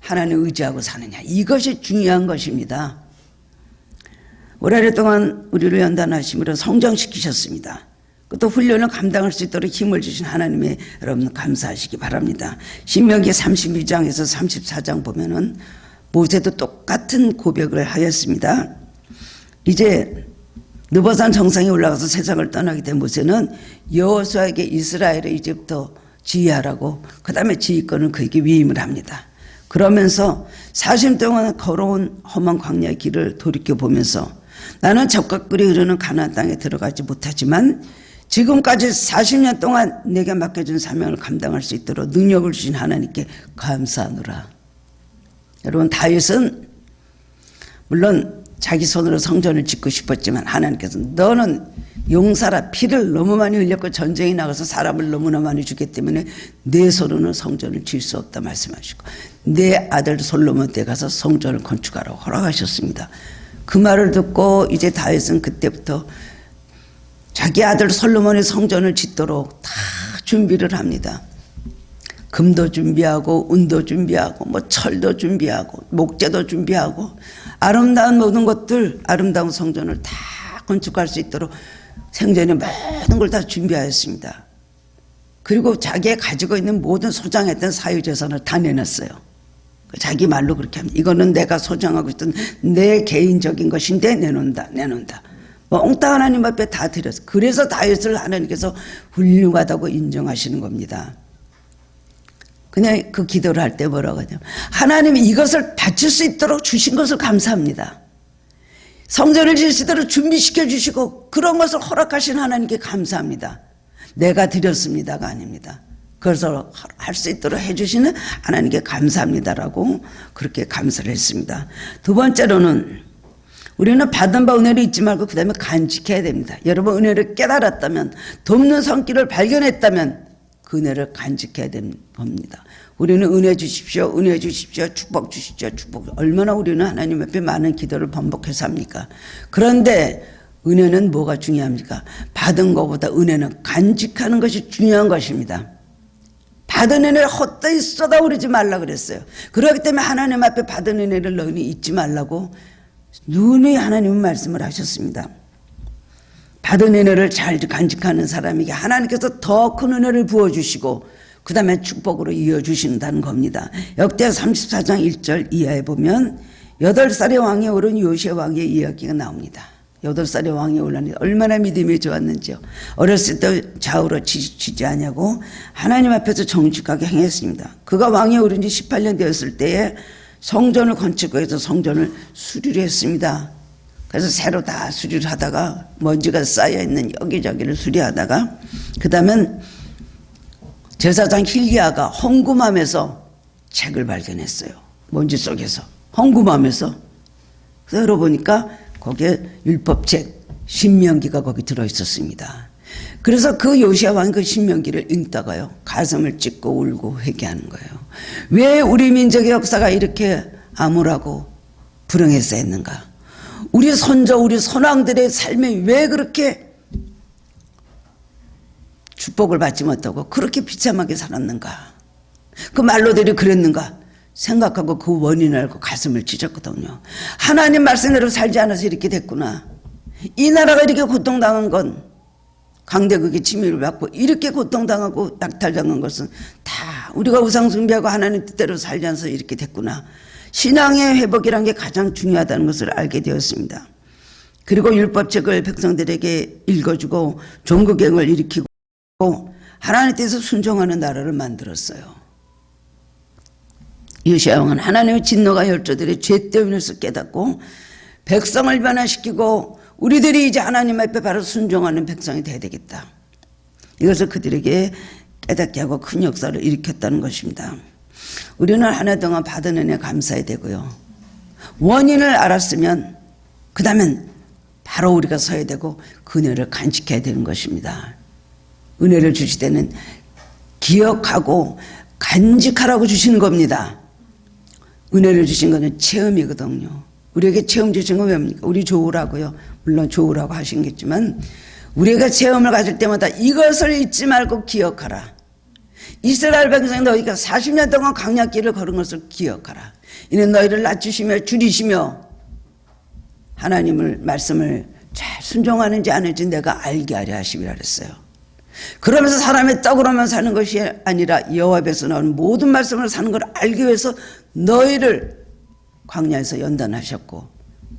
Speaker 1: 하나님 의지하고 사느냐, 이것이 중요한 것입니다. 올 한 해 동안 우리를 연단하심으로 성장시키셨습니다. 또 훈련을 감당할 수 있도록 힘을 주신 하나님의 여러분 감사하시기 바랍니다. 신명기 32장에서 34장 보면은 모세도 똑같은 고백을 하였습니다. 이제 느보산 정상에 올라가서 세상을 떠나게 된 모세는 여호수아에게 이스라엘을 이제부터 지휘하라고 그 다음에 지휘권을 그에게 위임을 합니다. 그러면서 40년 동안 걸어온 험한 광야의 길을 돌이켜보면서 나는 적과 꿀이 흐르는 가나안 땅에 들어가지 못하지만 지금까지 40년 동안 내게 맡겨준 사명을 감당할 수 있도록 능력을 주신 하나님께 감사하노라. 여러분 다윗은 물론 자기 손으로 성전을 짓고 싶었지만 하나님께서 너는 용사라 피를 너무 많이 흘렸고 전쟁에 나가서 사람을 너무나 많이 죽기 때문에 내 손으로는 성전을 지을 수 없다 말씀하시고 내 아들 솔로몬한테 가서 성전을 건축하라고 허락하셨습니다. 그 말을 듣고 이제 다윗은 그때부터 자기 아들 솔로몬의 성전을 짓도록 다 준비를 합니다. 금도 준비하고 은도 준비하고 뭐 철도 준비하고 목재도 준비하고 아름다운 모든 것들 아름다운 성전을 다 건축할 수 있도록 생전에 모든 걸 다 준비하였습니다. 그리고 자기가 가지고 있는 모든 소장했던 사유재산을 다 내놨어요. 자기 말로 그렇게 합니다. 이거는 내가 소장하고 있던 내 개인적인 것인데 내놓는다. 몽땅 하나님 앞에 다 드렸어요. 그래서 다윗을 하나님께서 훌륭하다고 인정하시는 겁니다. 그냥 그 기도를 할 때 뭐라고 하냐면 하나님이 이것을 바칠 수 있도록 주신 것을 감사합니다. 성전을 지을 수 있도록 준비시켜 주시고 그런 것을 허락하신 하나님께 감사합니다. 내가 드렸습니다가 아닙니다. 그것을 할 수 있도록 해주시는 하나님께 감사합니다라고 그렇게 감사를 했습니다. 두 번째로는 우리는 받은 바 은혜를 잊지 말고 그 다음에 간직해야 됩니다. 여러분 은혜를 깨달았다면 돕는 손길을 발견했다면 그 은혜를 간직해야 되는 겁니다. 우리는 은혜 주십시오, 은혜 주십시오, 축복 주십시오, 축복. 얼마나 우리는 하나님 앞에 많은 기도를 반복해서 합니까? 그런데 은혜는 뭐가 중요합니까? 받은 것보다 은혜는 간직하는 것이 중요한 것입니다. 받은 은혜를 헛되이 쏟아오르지 말라 그랬어요. 그렇기 때문에 하나님 앞에 받은 은혜를 너희는 잊지 말라고 누누이 하나님은 말씀을 하셨습니다. 받은 은혜를 잘 간직하는 사람에게 하나님께서 더 큰 은혜를 부어주시고 그 다음에 축복으로 이어주신다는 겁니다. 역대 34장 1절 이하에 보면 8살의 왕에 오른 요시야 왕의 이야기가 나옵니다. 8살의 왕이 올라니 얼마나 믿음이 좋았는지요. 어렸을 때 좌우로 치지 아니하고 하나님 앞에서 정직하게 행했습니다. 그가 왕에 오른 지 18년 되었을 때에 성전을 건축해서 성전을 수리를 했습니다. 그래서 새로 다 수리를 하다가 먼지가 쌓여있는 여기저기를 수리하다가 그 다음엔 제사장 힐기야가 헌금함에서 책을 발견했어요. 먼지 속에서 헌금함에서. 그래서 열어보니까 거기에 율법책 신명기가 거기 들어있었습니다. 그래서 그 요시야 왕 그 신명기를 읽다가요 가슴을 찢고 울고 회개하는 거예요. 왜 우리 민족의 역사가 이렇게 암울하고 불행해서 했는가? 우리 선조 우리 선왕들의 삶이 왜 그렇게 축복을 받지 못하고 그렇게 비참하게 살았는가? 그 말로들이 그랬는가? 생각하고 그 원인을 알고 가슴을 찢었거든요. 하나님 말씀대로 살지 않아서 이렇게 됐구나. 이 나라가 이렇게 고통당한 건 강대국의 침입을 받고 이렇게 고통당하고 약탈당한 것은 다 우리가 우상 숭배하고 하나님 뜻대로 살지 않아서 이렇게 됐구나. 신앙의 회복이란 게 가장 중요하다는 것을 알게 되었습니다. 그리고 율법책을 백성들에게 읽어주고 종교개혁을 일으키고 하나님 뜻에 순종하는 나라를 만들었어요. 요시야 왕은 하나님의 진노가 열조들의 죄 때문에서 깨닫고 백성을 변화시키고 우리들이 이제 하나님 앞에 바로 순종하는 백성이 되어야 되겠다. 이것을 그들에게 깨닫게 하고 큰 역사를 일으켰다는 것입니다. 우리는 한 해 동안 받은 은혜 감사해야 되고요. 원인을 알았으면 그 다음엔 바로 우리가 서야 되고 그 은혜를 간직해야 되는 것입니다. 은혜를 주실 때는 기억하고 간직하라고 주시는 겁니다. 은혜를 주신 것은 체험이거든요. 우리에게 체험 주신 건 왜입니까? 우리 좋으라고요. 물론 좋으라고 하시겠지만 우리가 체험을 가질 때마다 이것을 잊지 말고 기억하라. 이스라엘 백성이 너희가 40년 동안 광야길을 걸은 것을 기억하라. 이는 너희를 낮추시며 줄이시며 하나님을 말씀을 잘 순종하는지 아닌지 내가 알게 하려 하심이라 그랬어요. 그러면서 사람의 떡으로만 사는 것이 아니라 여호와 앞에서 나오는 모든 말씀을 사는 걸 알기 위해서 너희를 광야에서 연단하셨고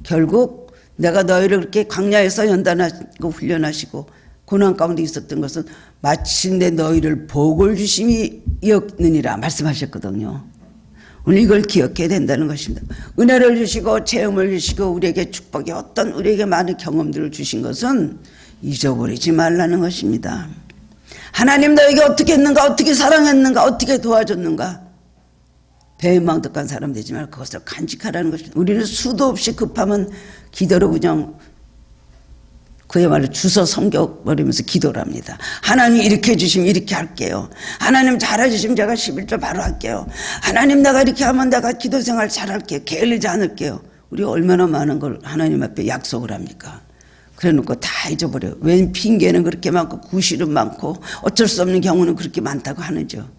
Speaker 1: 결국 내가 너희를 그렇게 광야에서 연단하시고 훈련하시고 고난 가운데 있었던 것은 마침내 너희를 복을 주심이었느니라 말씀하셨거든요. 오늘 이걸 기억해야 된다는 것입니다. 은혜를 주시고 체험을 주시고 우리에게 축복이 어떤 우리에게 많은 경험들을 주신 것은 잊어버리지 말라는 것입니다. 하나님 너에게 어떻게 했는가, 어떻게 사랑했는가, 어떻게 도와줬는가. 배은망덕한 사람 되지 말고 그것을 간직하라는 것입니다. 우리는 수도 없이 급하면 기도로 그냥 그야말로 주워 섬겨버리면서 기도를 합니다. 하나님 이렇게 해주시면 이렇게 할게요. 하나님 잘해주시면 제가 11조 바로 할게요. 하나님 내가 이렇게 하면 내가 기도생활 잘할게요. 게을리지 않을게요. 우리 얼마나 많은 걸 하나님 앞에 약속을 합니까? 그래놓고 다 잊어버려요. 웬 핑계는 그렇게 많고 구실은 많고 어쩔 수 없는 경우는 그렇게 많다고 하는죠.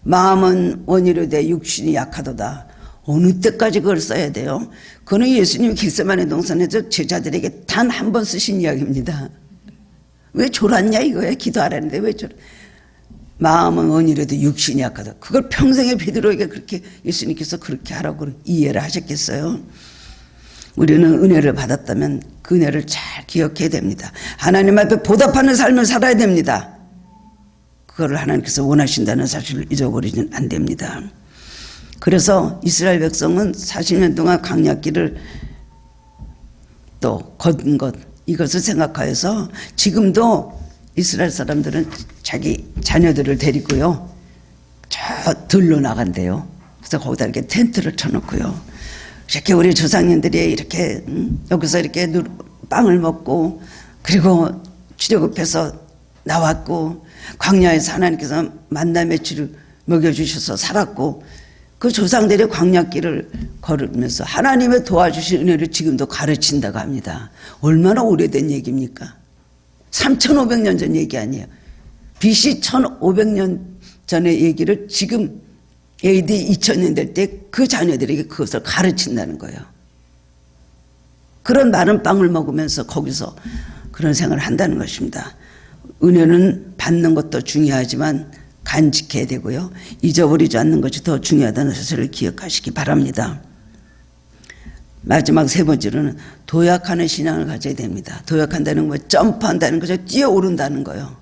Speaker 1: 마음은 원이로되 육신이 약하도다. 어느 때까지 그걸 써야 돼요? 그거는 예수님이 겟세마네 동산에서 제자들에게 단 한 번 쓰신 이야기입니다. 왜 졸았냐 이거야. 기도하라는데 왜 졸아. 마음은 원이로도 육신이 약하다. 그걸 평생에 베드로에게 그렇게 예수님께서 그렇게 하라고 이해를 하셨겠어요? 우리는 은혜를 받았다면 그 은혜를 잘 기억해야 됩니다. 하나님 앞에 보답하는 삶을 살아야 됩니다. 그걸 하나님께서 원하신다는 사실을 잊어버리면 안 됩니다. 그래서 이스라엘 백성은 40년 동안 광야길을 또 걷은 것 이것을 생각하여서 지금도 이스라엘 사람들은 자기 자녀들을 데리고요 저 들로 나간대요. 그래서 거기다 이렇게 텐트를 쳐놓고요 이렇게 우리 조상님들이 이렇게 여기서 이렇게 빵을 먹고 그리고 출애굽해서 나왔고 광야에서 하나님께서 만나 메추를 먹여주셔서 살았고 그 조상들의 광야길을 걸으면서 하나님의 도와주신 은혜를 지금도 가르친다고 합니다. 얼마나 오래된 얘기입니까? 3,500년 전 얘기 아니에요. BC 1,500년 전의 얘기를 지금 AD 2000년 될 때 그 자녀들에게 그것을 가르친다는 거예요. 그런 많은 빵을 먹으면서 거기서 그런 생활을 한다는 것입니다. 은혜는 받는 것도 중요하지만 간직해야 되고요. 잊어버리지 않는 것이 더 중요하다는 사실을 기억하시기 바랍니다. 마지막 세 번째로는 도약하는 신앙을 가져야 됩니다. 도약한다는 건 점프한다는 거죠. 뛰어오른다는 거예요.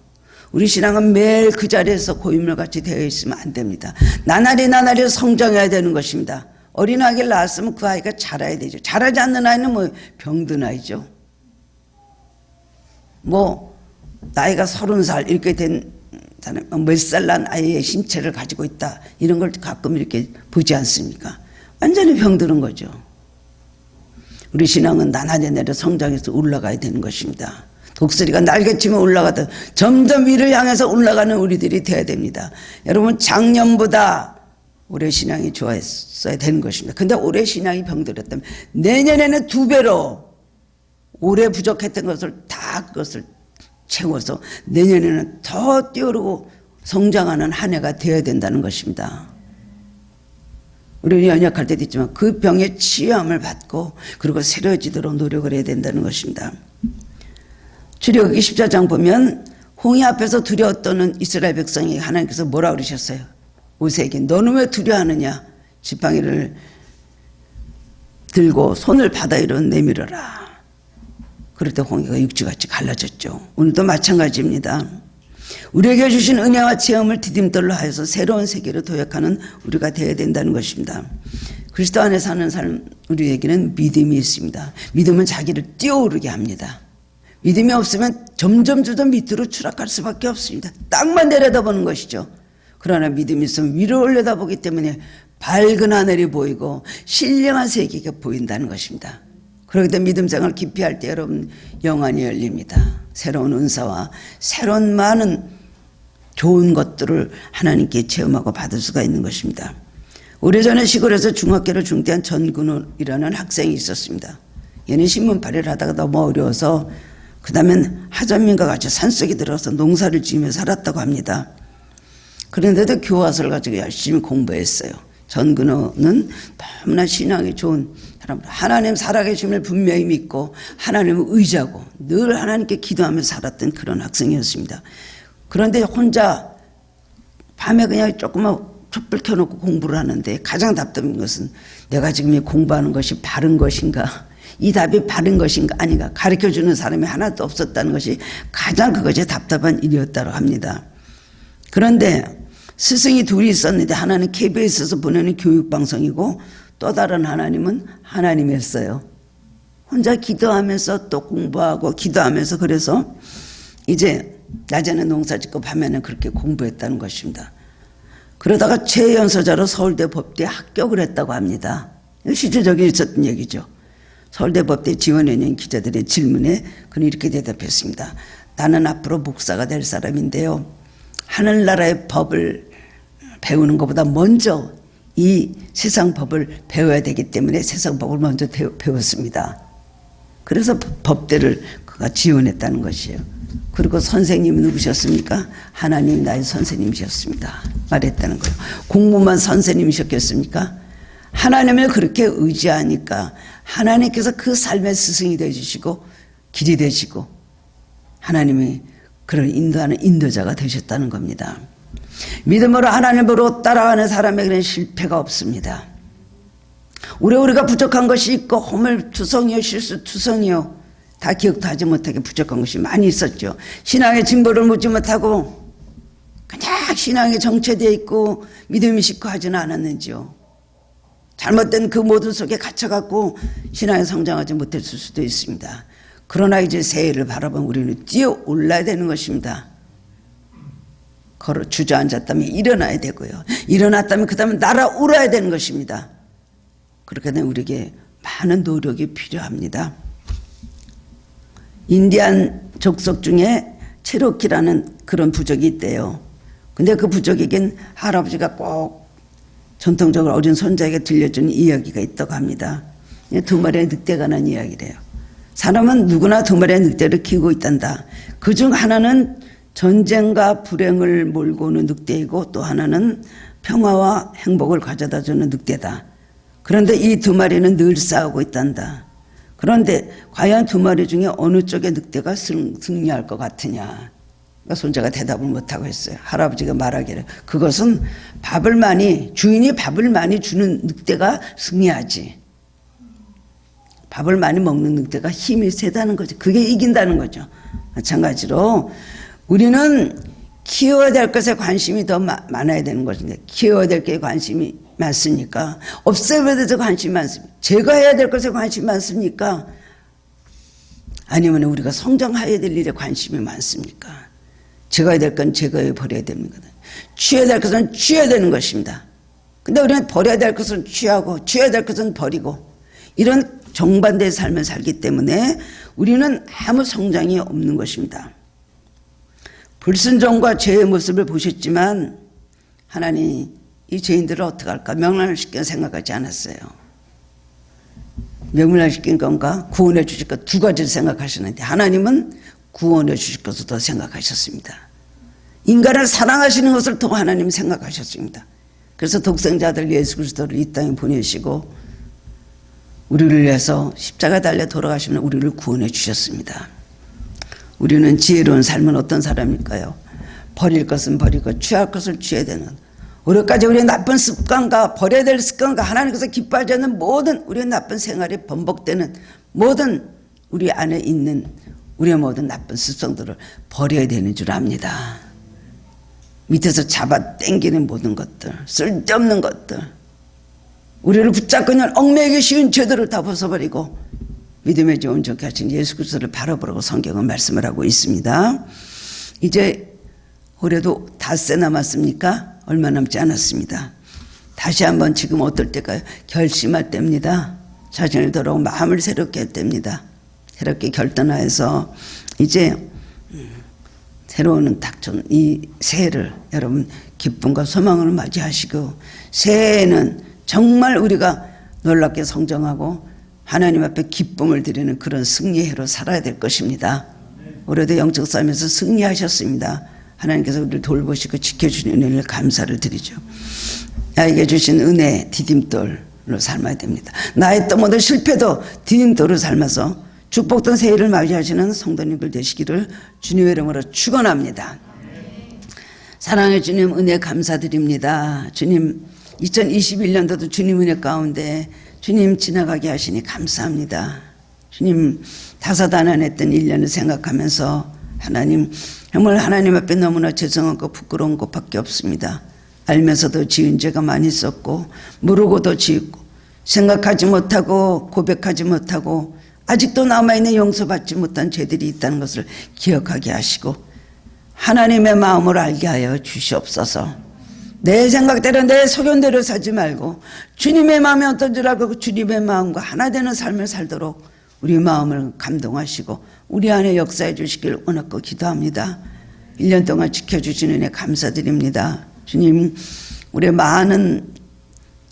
Speaker 1: 우리 신앙은 매일 그 자리에서 고인물같이 되어 있으면 안 됩니다. 나날이 성장해야 되는 것입니다. 어린아이를 낳았으면 그 아이가 자라야 되죠. 자라지 않는 아이는 뭐 병든 아이죠. 뭐 나이가 30살 이렇게 된 사람, 몇 살 난 아이의 신체를 가지고 있다 이런 걸 가끔 이렇게 보지 않습니까? 완전히 병드는 거죠. 우리 신앙은 나날이 성장해서 올라가야 되는 것입니다. 독수리가 날개치며 올라가듯 점점 위를 향해서 올라가는 우리들이 되어야 됩니다. 여러분, 작년보다 올해 신앙이 좋았어야 되는 것입니다. 근데 올해 신앙이 병들었다면 내년에는 2배로 올해 부족했던 것을 다 그것을 채워서 내년에는 더 뛰어오르고 성장하는 한 해가 되어야 된다는 것입니다. 우리는 연약할 때도 있지만 그 병의 치유함을 받고 그리고 새로워지도록 노력을 해야 된다는 것입니다. 출애굽기 14장 보면 홍해 앞에서 두려워 떠는 이스라엘 백성이 하나님께서 뭐라 그러셨어요? 모세에게 너는 왜 두려워하느냐? 지팡이를 들고 손을 바다 위로 내밀어라. 그럴 때 홍해가 육지같이 갈라졌죠. 오늘도 마찬가지입니다. 우리에게 주신 은혜와 체험을 디딤돌로 하여서 새로운 세계로 도약하는 우리가 되어야 된다는 것입니다. 그리스도 안에 사는 삶, 우리에게는 믿음이 있습니다. 믿음은 자기를 뛰어오르게 합니다. 믿음이 없으면 점점 밑으로 추락할 수밖에 없습니다. 땅만 내려다보는 것이죠. 그러나 믿음이 있으면 위로 올려다보기 때문에 밝은 하늘이 보이고 신령한 세계가 보인다는 것입니다. 그렇기 때문에 믿음 생활을 깊이 할 때 여러분 영안이 열립니다. 새로운 은사와 새로운 많은 좋은 것들을 하나님께 체험하고 받을 수가 있는 것입니다. 오래전에 시골에서 중학교를 중퇴한 전근우이라는 학생이 있었습니다. 얘는 신문팔이를 하다가 너무 어려워서 그 다음엔 하전민과 같이 산속에 들어가서 농사를 지으며 살았다고 합니다. 그런데도 교과서를 가지고 열심히 공부했어요. 전근우는 너무나 신앙이 좋은 사람, 하나님 살아계심을 분명히 믿고 하나님을 의지하고 늘 하나님께 기도하며 살았던 그런 학생이었습니다. 그런데 혼자 밤에 그냥 조그만 촛불 켜놓고 공부를 하는데 가장 답답한 것은 내가 지금 이 공부하는 것이 바른 것인가, 이 답이 바른 것인가 아닌가 가르쳐주는 사람이 하나도 없었다는 것이 가장 그것이 답답한 일이었다고 합니다. 그런데 스승이 둘이 있었는데 하나는 KBS에서 보내는 교육방송이고 또 다른 하나님은 하나님이었어요. 혼자 기도하면서 또 공부하고 기도하면서 그래서 이제 낮에는 농사짓고 밤에는 그렇게 공부했다는 것입니다. 그러다가 최연소자로 서울대 법대에 합격을 했다고 합니다. 실질적인 있었던 얘기죠. 서울대 법대 지원해낸 기자들의 질문에 그는 이렇게 대답했습니다. 나는 앞으로 목사가 될 사람인데요. 하늘나라의 법을 배우는 것보다 먼저 이 세상 법을 배워야 되기 때문에 세상 법을 먼저 배웠습니다. 그래서 법대를 그가 지원했다는 것이에요. 그리고 선생님이 누구셨습니까? 하나님 나의 선생님이셨습니다. 말했다는 거예요. 공부만 선생님이셨겠습니까? 하나님을 그렇게 의지하니까 하나님께서 그 삶의 스승이 되어주시고 길이 되시고 하나님이 그를 인도하는 인도자가 되셨다는 겁니다. 믿음으로 하나님으로 따라가는 사람에게는 실패가 없습니다. 우리가 부족한 것이 있고 허물투성이요 실수투성이요 다 기억도 하지 못하게 부족한 것이 많이 있었죠. 신앙의 진보를 묻지 못하고 그냥 신앙이 정체되어 있고 믿음이 식고 하지는 않았는지요. 잘못된 그 모든 속에 갇혀갖고 신앙에 성장하지 못했을 수도 있습니다. 그러나 이제 새해를 바라본 우리는 뛰어올라야 되는 것입니다. 걸어 주저앉았다면 일어나야 되고요. 일어났다면 그 다음에 날아올라야 되는 것입니다. 그렇게 되면 우리에게 많은 노력이 필요합니다. 인디안 족속 중에 체로키라는 그런 부족이 있대요. 근데 그 부족에겐 할아버지가 꼭 전통적으로 어린 손자에게 들려주는 이야기가 있다고 합니다. 2마리의 늑대가 난 이야기래요. 사람은 누구나 2마리의 늑대를 키우고 있단다. 그중 하나는 전쟁과 불행을 몰고 오는 늑대이고 또 하나는 평화와 행복을 가져다 주는 늑대다. 그런데 이 2마리는 늘 싸우고 있단다. 그런데 과연 2마리 중에 어느 쪽의 늑대가 승리할 것 같으냐. 손자가 대답을 못하고 했어요. 할아버지가 말하기를 그것은 주인이 밥을 많이 주는 늑대가 승리하지. 밥을 많이 먹는 늑대가 힘이 세다는 거죠. 그게 이긴다는 거죠. 마찬가지로 우리는 키워야 될 것에 관심이 더 많아야 되는 것인데 키워야 될 게 관심이 많습니까? 없애야 될 것에 관심이 많습니까? 제거해야 될 것에 관심이 많습니까? 아니면 우리가 성장해야 될 일에 관심이 많습니까? 제거해야 될 건 제거해 버려야 됩니다. 취해야 될 것은 취해야 되는 것입니다. 근데 우리는 버려야 될 것은 취하고 취해야 될 것은 버리고 이런 정반대의 삶을 살기 때문에 우리는 아무 성장이 없는 것입니다. 불순종과 죄의 모습을 보셨지만 하나님 이 죄인들을 어떡할까 명령을 시켜 생각하지 않았어요. 명령을 시킨 건가 구원해 주실 것 두 가지를 생각하시는데 하나님은 구원해 주실 것을 더 생각하셨습니다. 인간을 사랑하시는 것을 더 하나님 생각하셨습니다. 그래서 독생자들 예수 그리스도를 이 땅에 보내시고 우리를 위해서 십자가 달려 돌아가시면 우리를 구원해 주셨습니다. 우리는 지혜로운 삶은 어떤 사람일까요? 버릴 것은 버리고 취할 것을 취해야 되는 오늘까지 우리의 나쁜 습관과 버려야 될 습관과 하나님께서 기뻐하지 않는 모든 우리의 나쁜 생활이 번복되는 모든 우리 안에 있는 우리의 모든 나쁜 습성들을 버려야 되는 줄 압니다. 밑에서 잡아 당기는 모든 것들, 쓸데없는 것들, 우리를 붙잡고 있는 얽매이기 쉬운 죄들을 다 벗어버리고 믿음의 좋은 좋게 하신 예수 그리스도를 바라보라고 성경은 말씀을 하고 있습니다. 이제 올해도 닷새 남았습니까? 얼마 남지 않았습니다. 다시 한번 지금 어떨 때일까요? 결심할 때입니다. 자신을 돌아오고 마음을 새롭게 할 때입니다. 새롭게 결단하여서 이제 새로운 닥쳐온 이 새해를 여러분 기쁨과 소망으로 맞이하시고 새해에는 정말 우리가 놀랍게 성장하고 하나님 앞에 기쁨을 드리는 그런 승리해로 살아야 될 것입니다. 올해도 영적 삶에서 승리하셨습니다. 하나님께서 우리를 돌보시고 지켜주시는 은혜를 감사를 드리죠. 나에게 주신 은혜 디딤돌로 삶아야 됩니다. 나의 또 모든 실패도 디딤돌로 삶아서 축복된 새해를 맞이하시는 성도님들 되시기를 주님의 이름으로 축원합니다. 사랑의 주님 은혜 감사드립니다. 주님 2021년도도 주님 은혜 가운데 주님 지나가게 하시니 감사합니다. 주님 다사다난했던 1년을 생각하면서 하나님 정말 하나님 앞에 너무나 죄송한 것 부끄러운 것밖에 없습니다. 알면서도 지은 죄가 많이 있었고 모르고도 지었고 생각하지 못하고 고백하지 못하고 아직도 남아있는 용서받지 못한 죄들이 있다는 것을 기억하게 하시고 하나님의 마음을 알게 하여 주시옵소서. 내 생각대로 내 소견대로 살지 말고 주님의 마음이 어떤 줄 알고 주님의 마음과 하나 되는 삶을 살도록 우리 마음을 감동하시고 우리 안에 역사해 주시길 원하고 기도합니다. 1년 동안 지켜주시는 은혜 감사드립니다. 주님 우리의 많은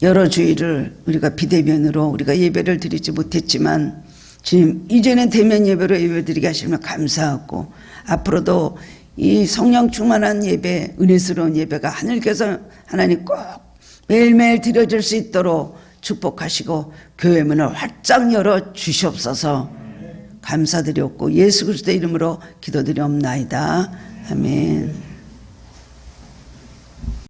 Speaker 1: 여러 주일을 우리가 비대면으로 우리가 예배를 드리지 못했지만 주님 이제는 대면 예배로 예배드리게 하시면 감사하고 앞으로도 이 성령 충만한 예배 은혜스러운 예배가 하늘께서 하나님 꼭 매일매일 드려질 수 있도록 축복하시고 교회 문을 활짝 열어 주시옵소서. 감사드렸고 예수 그리스도 이름으로 기도드리옵나이다. 아멘.